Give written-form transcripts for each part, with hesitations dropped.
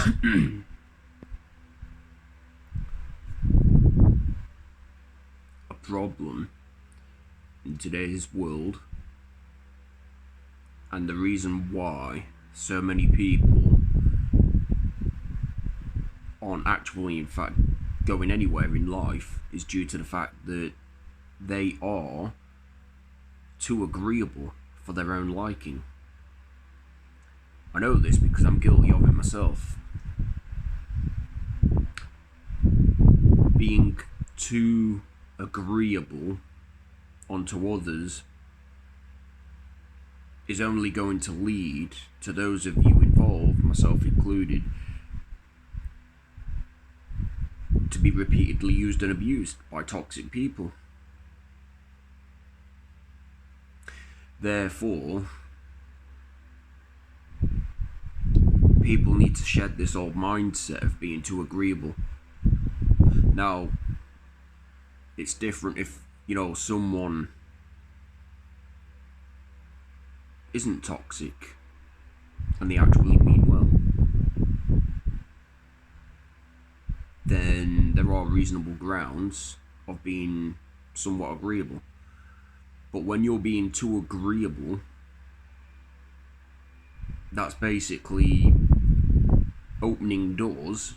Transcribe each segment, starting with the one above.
A problem in today's world, and the reason why so many people aren't actually, in fact, going anywhere in life is due to the fact that they are too agreeable for their own liking. I know this because I'm guilty of it myself. Being too agreeable onto others is only going to lead to those of you involved, myself included, to be repeatedly used and abused by toxic people. Therefore, people need to shed this old mindset of being too agreeable. Now, it's different if, someone isn't toxic and they actually mean well. Then there are reasonable grounds of being somewhat agreeable. But when you're being too agreeable, that's basically opening doors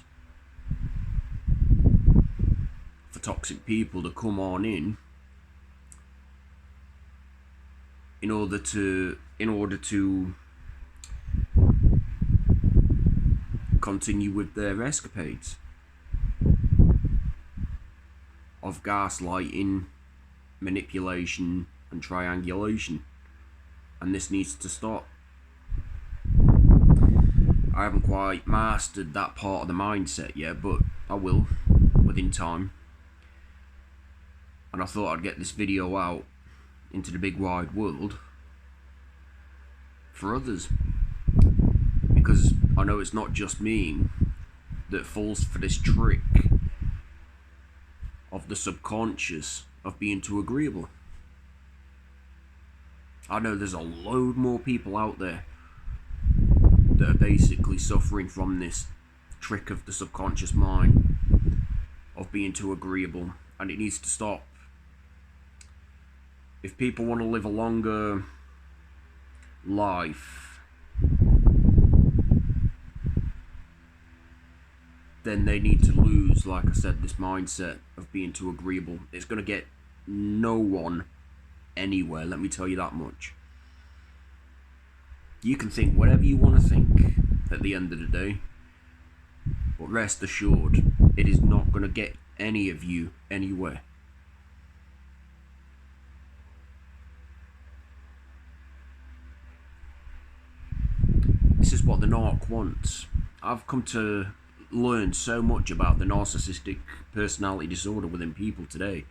for toxic people to come on in order to continue with their escapades of gaslighting, manipulation and triangulation, and this needs to stop. I haven't quite mastered that part of the mindset yet, but I will within time. And I thought I'd get this video out into the big wide world for others, because I know it's not just me that falls for this trick of the subconscious of being too agreeable. I know there's a load more people out there that are basically suffering from this trick of the subconscious mind of being too agreeable, and it needs to stop. If people want to live a longer life, then they need to lose, like I said, this mindset of being too agreeable. It's going to get no one anywhere, let me tell you that much. You can think whatever you want to think at the end of the day, but rest assured, it is not going to get any of you anywhere. This is what the narc wants. I've come to learn so much about the narcissistic personality disorder within people today.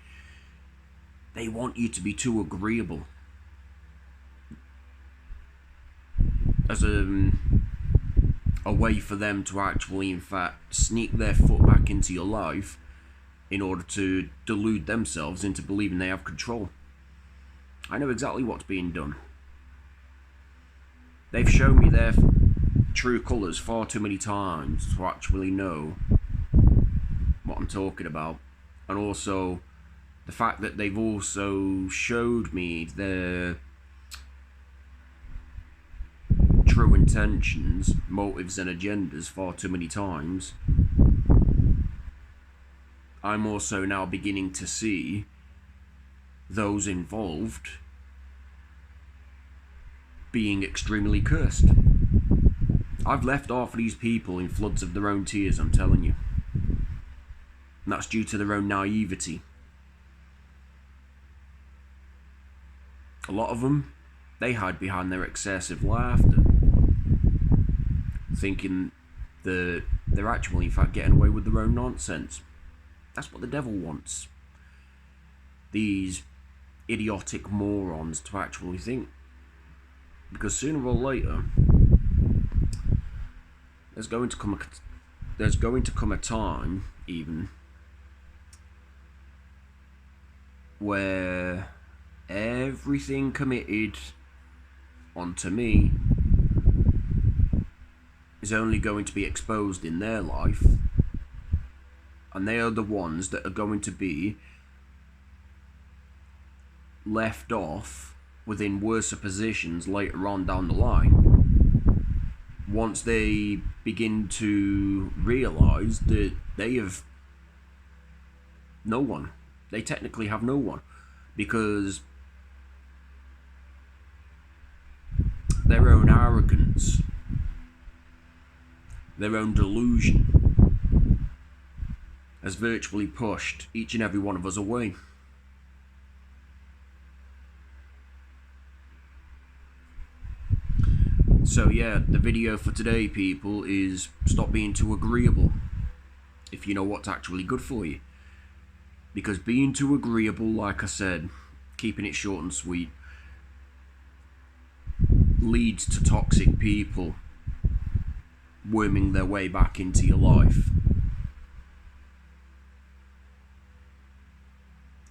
They want you to be too agreeable as a way for them to actually, in fact, sneak their foot back into your life in order to delude themselves into believing they have control. I know exactly what's being done. They've shown me their true colours far too many times to actually know what I'm talking about. And also the fact that they've also showed me their true intentions, motives and agendas far too many times. I'm also now beginning to see those involved being extremely cursed. I've left half of these people in floods of their own tears, I'm telling you. And that's due to their own naivety. A lot of them, they hide behind their excessive laughter, thinking that they're actually, in fact, getting away with their own nonsense. That's what the devil wants. These idiotic morons to actually think. Because sooner or later, there's going to come a time, even, where everything committed onto me is is only going to be exposed in their life, and they are the ones that are going to be left off within worse positions later on down the line, once they begin to realise that they have no one. They technically have no one, because their own arrogance, their own delusion has virtually pushed each and every one of us away. So yeah, the video for today, people, is stop being too agreeable if you know what's actually good for you. Because being too agreeable, like I said, keeping it short and sweet, leads to toxic people worming their way back into your life,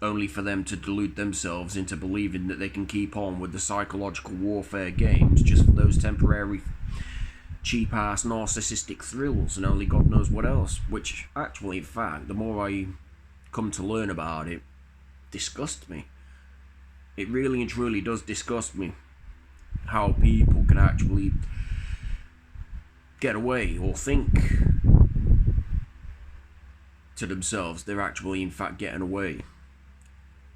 only for them to delude themselves into believing that they can keep on with the psychological warfare games just for those temporary cheap-ass narcissistic thrills and only God knows what else, which actually, in fact, the more I come to learn about it, disgusts me. It really and truly does disgust me how people can actually get away or think to themselves they're actually in fact getting away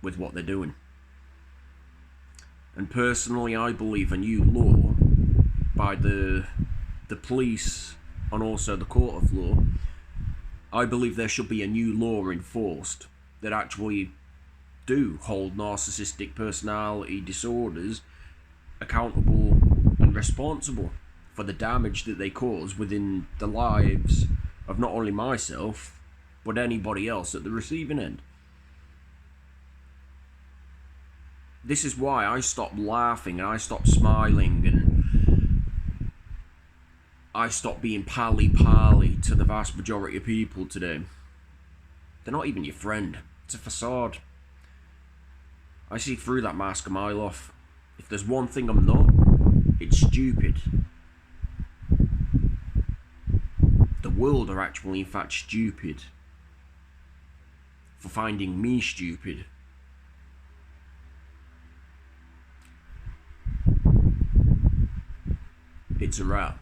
with what they're doing. And personally, I believe a new law by the police and also the court of law, I believe there should be a new law enforced that actually do hold narcissistic personality disorders accountable and responsible for the damage that they cause within the lives of not only myself, but anybody else at the receiving end. This is why I stopped laughing and I stopped smiling and I stopped being pally-pally to the vast majority of people today. They're not even your friend. It's a facade. I see through that mask a mile off. If there's one thing I'm not, it's stupid. The world are actually in fact stupid for finding me stupid. It's a wrap.